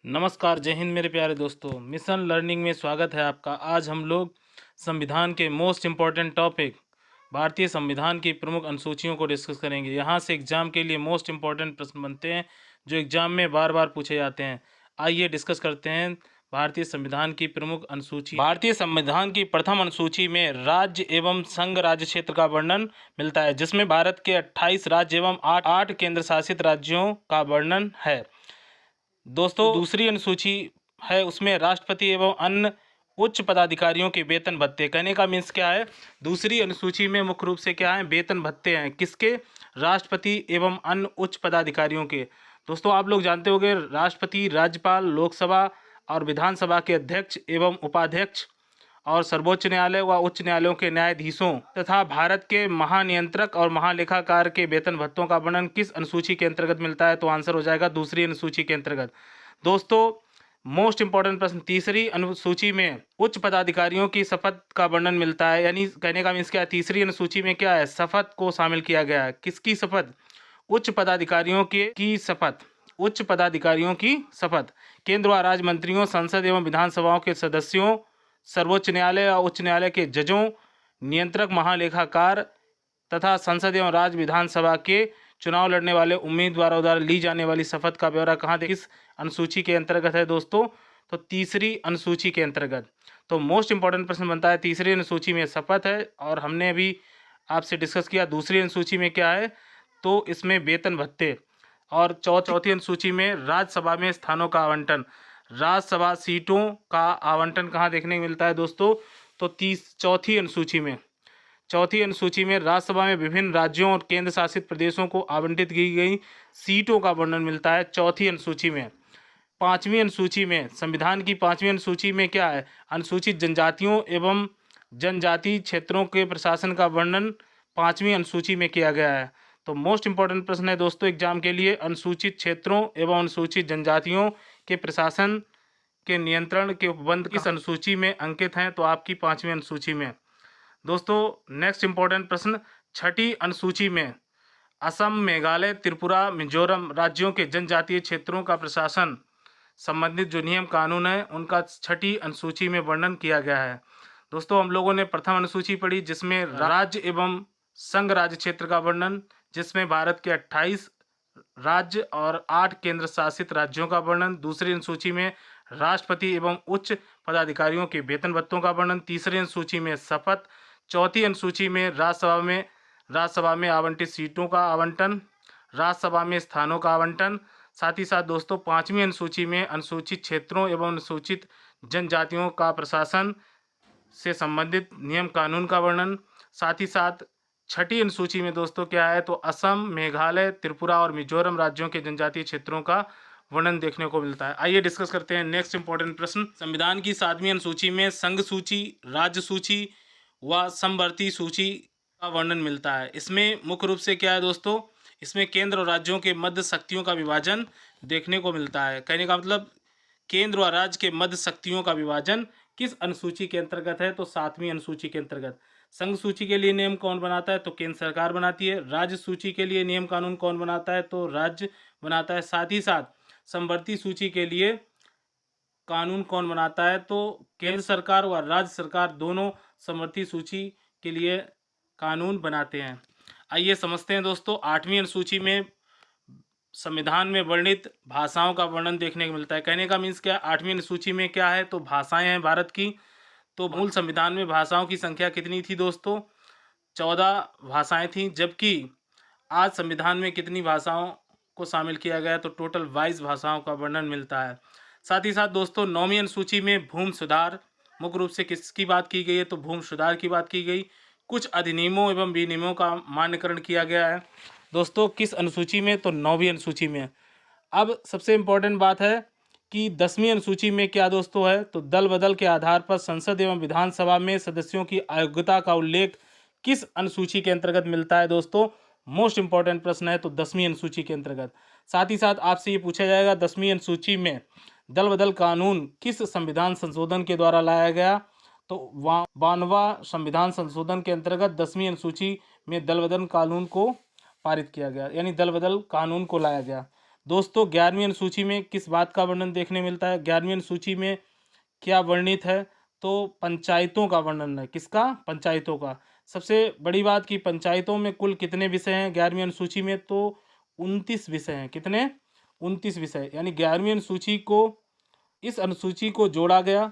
नमस्कार, जय हिंद मेरे प्यारे दोस्तों। मिशन लर्निंग में स्वागत है आपका। आज हम लोग संविधान के मोस्ट इम्पॉर्टेंट टॉपिक भारतीय संविधान की प्रमुख अनुसूचियों को डिस्कस करेंगे। यहाँ से एग्जाम के लिए मोस्ट इम्पॉर्टेंट प्रश्न बनते हैं जो एग्जाम में बार बार पूछे जाते हैं। आइए डिस्कस करते हैं भारतीय संविधान की प्रमुख अनुसूची। भारतीय संविधान की प्रथम अनुसूची में राज्य एवं संघ राज्य क्षेत्र का वर्णन मिलता है, जिसमें भारत के 28 राज्य एवं 8 केंद्र शासित राज्यों का वर्णन है। दोस्तों, दूसरी अनुसूची है, उसमें राष्ट्रपति एवं अन्य उच्च पदाधिकारियों के वेतन भत्ते। कहने का मीन्स क्या है, दूसरी अनुसूची में मुख्य रूप से क्या है, वेतन भत्ते हैं। किसके? राष्ट्रपति एवं अन्य उच्च पदाधिकारियों के। दोस्तों, आप लोग जानते होंगे राष्ट्रपति, राज्यपाल, लोकसभा और विधानसभा के अध्यक्ष एवं उपाध्यक्ष और सर्वोच्च न्यायालय व उच्च न्यायालयों के न्यायाधीशों तथा भारत के महानियंत्रक और महालेखाकार के वेतन भत्तों का वर्णन किस अनुसूची के अंतर्गत मिलता है? तो आंसर हो जाएगा दूसरी अनुसूची के अंतर्गत। दोस्तों, मोस्ट इंपॉर्टेंट प्रश्न, तीसरी अनुसूची में उच्च पदाधिकारियों की शपथ का वर्णन मिलता है। यानी कहने का मीन्स क्या है, तीसरी अनुसूची में क्या है, शपथ को शामिल किया गया है। किसकी शपथ? उच्च पदाधिकारियों की शपथ। उच्च पदाधिकारियों की शपथ केंद्र व राज्य मंत्रियों, संसद एवं विधानसभाओं के सदस्यों, सर्वोच्च न्यायालय और उच्च न्यायालय के जजों, नियंत्रक, महालेखाकार तथा संसद एवं राज्य विधानसभा के चुनाव लड़ने वाले उम्मीदवारों द्वारा ली जाने वाली शपथ का ब्यौरा कहाँ दे, किस अनुसूची के अंतर्गत है दोस्तों? तो तीसरी अनुसूची के अंतर्गत। तो मोस्ट इंपॉर्टेंट प्रश्न बनता है, तीसरी अनुसूची में शपथ है और हमने अभी आपसे डिस्कस किया दूसरी अनुसूची में क्या है, तो इसमें वेतन भत्ते। और चौथी अनुसूची में राज्यसभा में स्थानों का आवंटन। राज्यसभा सीटों का आवंटन कहाँ देखने को मिलता है दोस्तों? तो चौथी अनुसूची में राज्यसभा में विभिन्न राज्यों और केंद्र शासित प्रदेशों को आवंटित की गई सीटों का वर्णन मिलता है चौथी अनुसूची में। पांचवी अनुसूची में, संविधान की पांचवी अनुसूची में क्या है, अनुसूचित जनजातियों एवं जनजातीय क्षेत्रों के प्रशासन का वर्णन पांचवी अनुसूची में किया गया है। तो मोस्ट इंपॉर्टेंट प्रश्न है दोस्तों एग्जाम के लिए, अनुसूचित क्षेत्रों एवं अनुसूचित जनजातियों के प्रशासन के नियंत्रण के उपबंध किस अनुसूची में अंकित हैं? तो आपकी पांचवी अनुसूची में। दोस्तों, नेक्स्ट इंपॉर्टेंट प्रश्न, छठी अनुसूची में असम, मेघालय, त्रिपुरा, मिजोरम राज्यों के जनजातीय क्षेत्रों का प्रशासन संबंधित जो नियम कानून है उनका छठी अनुसूची में वर्णन किया गया है। दोस्तों, हम लोगों ने प्रथम अनुसूची पढ़ी जिसमें राज्य एवं संघ राज्य क्षेत्र का वर्णन, जिसमें भारत के 28 राज्य और 8 केंद्र शासित राज्यों का वर्णन। दूसरी अनुसूची में राष्ट्रपति एवं उच्च पदाधिकारियों के वेतन भत्तों का वर्णन। तीसरी अनुसूची में शपथ। चौथी अनुसूची में राज्यसभा में आवंटित सीटों का आवंटन, राज्यसभा में स्थानों का आवंटन। साथ ही साथ दोस्तों, पांचवी अनुसूची में अनुसूचित क्षेत्रों एवं अनुसूचित जनजातियों का प्रशासन से संबंधित नियम कानून का वर्णन। साथ ही साथ छठी अनुसूची में दोस्तों क्या है, तो असम, मेघालय, त्रिपुरा और मिजोरम राज्यों के जनजातीय क्षेत्रों का वर्णन देखने को मिलता है। आइए डिस्कस करते हैं नेक्स्ट इंपॉर्टेंट प्रश्न, संविधान की 7वीं अनुसूची में संघ सूची, राज्य सूची व समवर्ती सूची का वर्णन मिलता है। इसमें मुख्य रूप से क्या है दोस्तों, इसमें केंद्र और राज्यों के मध्य शक्तियों का विभाजन देखने को मिलता है। कहने का मतलब, केंद्र और राज्य के मध्य शक्तियों का विभाजन किस अनुसूची के अंतर्गत है? तो 7वीं अनुसूची के अंतर्गत। संघ सूची के लिए नियम कौन बनाता है? तो केंद्र सरकार बनाती है। राज्य सूची के लिए नियम कानून कौन बनाता है? तो राज्य बनाता है। साथ ही साथ समवर्ती सूची के लिए कानून कौन बनाता है? तो केंद्र सरकार व राज्य सरकार दोनों समवर्ती सूची के लिए कानून बनाते हैं। आइए समझते हैं दोस्तों, 8वीं अनुसूची में संविधान में वर्णित भाषाओं का वर्णन देखने को मिलता है। कहने का मीन्स क्या, 8वीं अनुसूची में क्या है, तो भाषाएं हैं भारत की। तो मूल संविधान में भाषाओं की संख्या कितनी थी दोस्तों? 14 भाषाएं थी, जबकि आज संविधान में कितनी भाषाओं को शामिल किया गया है? तो टोटल 22 भाषाओं का वर्णन मिलता है। साथ ही साथ दोस्तों, 9वीं अनुसूची में भूमि सुधार, मुख्य रूप से किसकी बात की गई है? तो भूमि सुधार की बात की गई। कुछ अधिनियमों एवं विनियमों का मान्यकरण किया गया है दोस्तों, किस अनुसूची में? तो 9वीं अनुसूची में। अब सबसे इम्पोर्टेंट बात है कि 10वीं अनुसूची में क्या दोस्तों है, तो दल बदल के आधार पर संसद एवं विधानसभा में सदस्यों की अयोग्यता का उल्लेख किस अनुसूची के अंतर्गत मिलता है दोस्तों? मोस्ट इंपॉर्टेंट प्रश्न है, तो 10वीं अनुसूची के अंतर्गत। साथ ही साथ आपसे ये पूछा जाएगा, 10वीं अनुसूची में दल बदल कानून किस संविधान संशोधन के द्वारा लाया गया? तो 92वां संविधान संशोधन के अंतर्गत 10वीं अनुसूची में दल बदल कानून को पारित किया गया, यानी दल बदल कानून को लाया गया। दोस्तों 11वीं अनुसूची में किस बात का वर्णन देखने मिलता है? 11वीं अनुसूची में क्या वर्णित है? तो पंचायतों का वर्णन है। किसका? पंचायतों का। सबसे बड़ी बात कि पंचायतों में कुल कितने विषय हैं 11वीं अनुसूची में? तो 29 विषय हैं। कितने? 29 विषय। यानी 11वीं अनुसूची को, इस अनुसूची को जोड़ा गया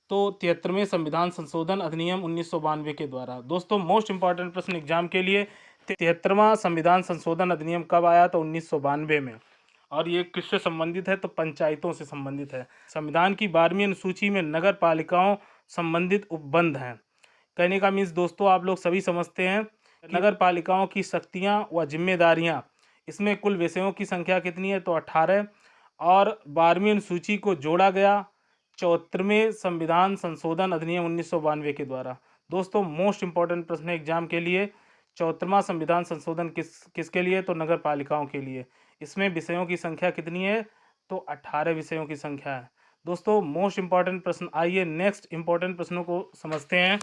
तो 73वें संविधान संशोधन अधिनियम 1992 के द्वारा। दोस्तों मोस्ट इंपॉर्टेंट प्रश्न एग्जाम के लिए, 73वां संविधान संशोधन अधिनियम कब आया? तो 1992 में। और ये किससे संबंधित है? तो पंचायतों से संबंधित है। संविधान की 12वीं अनुसूची में नगर पालिकाओं संबंधित उपबंध हैं। कहने का मीन्स दोस्तों आप लोग सभी समझते हैं नगर पालिकाओं की शक्तियां व जिम्मेदारियां, इसमें कुल विषयों की संख्या कितनी है? तो 18। और 12वीं अनुसूची को जोड़ा गया 74वें संविधान संशोधन अधिनियम 1992 के द्वारा। दोस्तों मोस्ट इंपॉर्टेंट प्रश्न है एग्जाम के लिए, 74वां संविधान संशोधन किसके लिए? तो नगर पालिकाओं के लिए। इसमें विषयों की संख्या कितनी है? तो 18 विषयों की संख्या है। दोस्तों मोस्ट इंपॉर्टेंट प्रश्न। आइए नेक्स्ट इंपॉर्टेंट प्रश्नों को समझते हैं।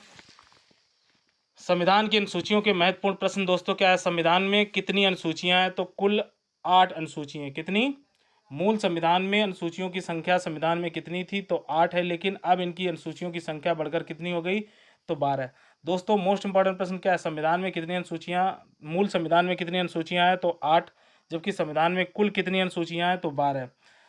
संविधान की अनुसूचियों के महत्वपूर्ण प्रश्न दोस्तों क्या है? संविधान में कितनी अनुसूचियां हैं? तो कुल 8 अनुसूचियां हैं। कितनी? मूल संविधान में अनुसूचियों की संख्या संविधान में कितनी थी? तो 8 है, लेकिन अब इनकी अनुसूचियों की संख्या बढ़कर कितनी हो गई? तो 12। दोस्तों मोस्ट इंपॉर्टेंट प्रश्न क्या है? संविधान में कितनी अनुसूचियां, मूल संविधान में कितनी अनुसूचियां हैं? तो 8, जबकि संविधान में कुल कितनी अनुसूचियां हैं? तो 12।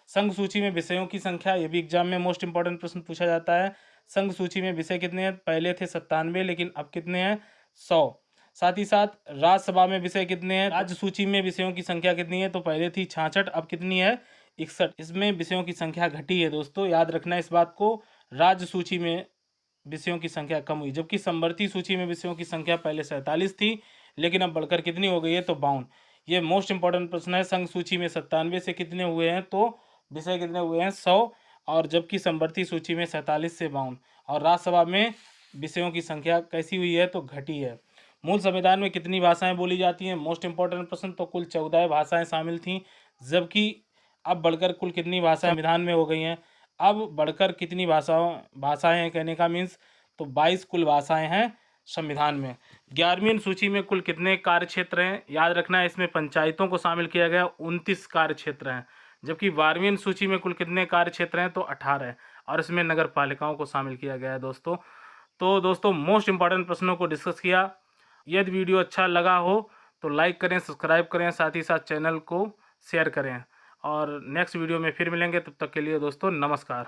संघ सूची में विषयों की संख्या, ये भी एग्जाम में मोस्ट इंपॉर्टेंट प्रश्न पूछा जाता है। संघ सूची में विषय कितने हैं? पहले थे 97, लेकिन अब कितने हैं? 100। साथ ही साथ राज्यसभा में विषय कितने हैं? राज्य सूची में विषयों की संख्या कितनी है? तो पहले थी 66, अब कितनी है? 61। इसमें विषयों की संख्या घटी है दोस्तों, याद रखना इस बात को। राज्य सूची में विषयों की संख्या कम हुई, जबकि समवर्ती सूची में विषयों की संख्या पहले 47 थी, लेकिन अब बढ़कर कितनी हो गई है? तो 52। ये मोस्ट इंपॉर्टेंट प्रश्न है। संघ सूची में 97 से कितने हुए हैं? तो विषय कितने हुए हैं? 100। और जबकि समवर्ती सूची में 47 से 52। और राज्यसभा में विषयों की संख्या कैसी हुई है? तो घटी है। मूल संविधान में कितनी भाषाएं बोली जाती हैं? मोस्ट इंपॉर्टेंट प्रश्न। तो कुल 14 भाषाएं शामिल थीं, जबकि अब बढ़कर कुल कितनी भाषाएं संविधान में हो गई हैं? अब बढ़कर कितनी भाषाएं हैं कहने का मीन्स? तो 22 कुल भाषाएं हैं संविधान में। 11वीं अनुसूची में कुल कितने कार्य क्षेत्र हैं? याद रखना है, इसमें पंचायतों को शामिल किया गया, 29 कार्य क्षेत्र हैं। जबकि 12वीं अनुसूची में कुल कितने कार्य क्षेत्र हैं? तो 18, और इसमें नगर पालिकाओं को शामिल किया गया है दोस्तों। तो दोस्तों मोस्ट इंपॉर्टेंट प्रश्नों को डिस्कस किया। यदि वीडियो अच्छा लगा हो तो लाइक करें, सब्सक्राइब करें, साथ ही साथ चैनल को शेयर करें। और नेक्स्ट वीडियो में फिर मिलेंगे, तब तक के लिए दोस्तों नमस्कार।